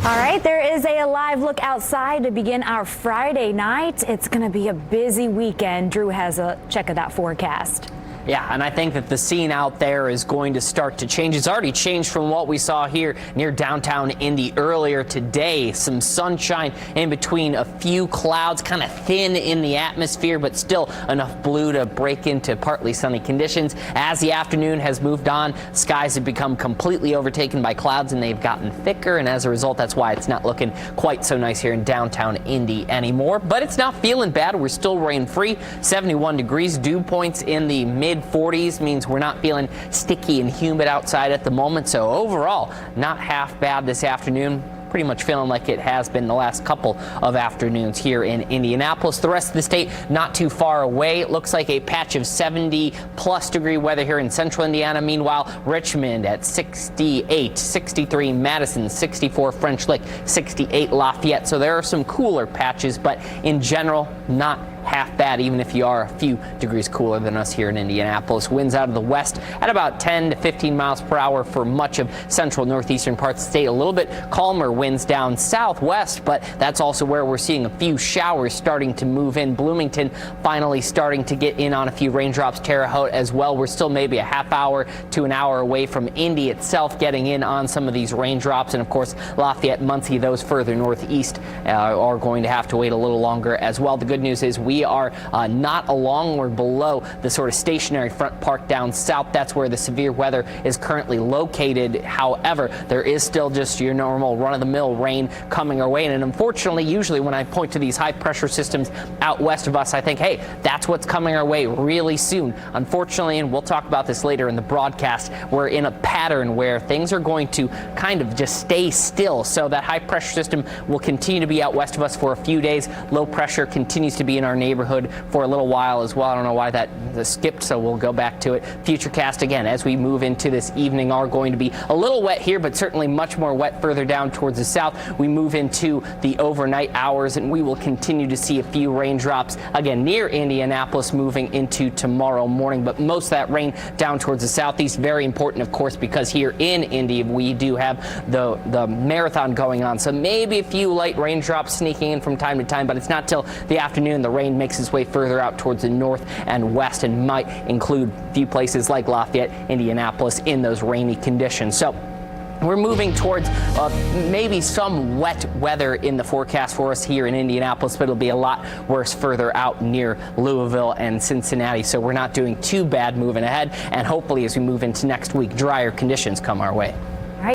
All right, there is a live look outside to begin our Friday night. It's going to be a busy weekend. Drew has a check of that forecast. Yeah, and I think that the scene out there is going to start to change. It's already changed from what we saw here near downtown Indy earlier today. Some sunshine in between a few clouds, kind of thin in the atmosphere, but still enough blue to break into partly sunny conditions. As the afternoon has moved on, skies have become completely overtaken by clouds, and they've gotten thicker, and as a result, that's why it's not looking quite so nice here in downtown Indy anymore. But it's not feeling bad. We're still rain-free, 71 degrees. Dew points in the mid-40s means we're not feeling sticky and humid outside at the moment. So overall, not half bad this afternoon. Pretty much feeling like it has been the last couple of afternoons here in Indianapolis. The rest of the state not too far away. It looks like a patch of 70-plus degree weather here in central Indiana. Meanwhile, Richmond at 68, 63 Madison, 64 French Lick, 68 Lafayette. So there are some cooler patches, but in general, not half bad, even if you are a few degrees cooler than us here in Indianapolis. Winds out of the west at about 10 to 15 miles per hour for much of central northeastern parts of the state. A little bit calmer winds down southwest, but that's also where we're seeing a few showers starting to move in. Bloomington finally starting to get in on a few raindrops. Terre Haute as well. We're still maybe a half hour to an hour away from Indy itself getting in on some of these raindrops. And of course, Lafayette, Muncie, those further northeast are going to have to wait a little longer as well. The good news is we are not along or below the sort of stationary front park down south. That's where the severe weather is currently located. However, there is still just your normal run-of-the-mill rain coming our way. And unfortunately, usually when I point to these high-pressure systems out west of us, I think, hey, that's what's coming our way really soon. Unfortunately, and we'll talk about this later in the broadcast, we're in a pattern where things are going to kind of just stay still. So that high-pressure system will continue to be out west of us for a few days. Low pressure continues to be in our neighborhood for a little while as well. I don't know why that skipped, so we'll go back to it. Futurecast again as we move into this evening are going to be a little wet here, but certainly much more wet further down towards the south. We move into the overnight hours, and we will continue to see a few raindrops again near Indianapolis moving into tomorrow morning. But most of that rain down towards the southeast, very important, of course, because here in Indy we do have the marathon going on. So maybe a few light raindrops sneaking in from time to time, but it's not till the afternoon the rain makes its way further out towards the north and west and might include a few places like Lafayette, Indianapolis in those rainy conditions. So we're moving towards maybe some wet weather in the forecast for us here in Indianapolis, but it'll be a lot worse further out near Louisville and Cincinnati. So we're not doing too bad moving ahead, and hopefully as we move into next week, drier conditions come our way.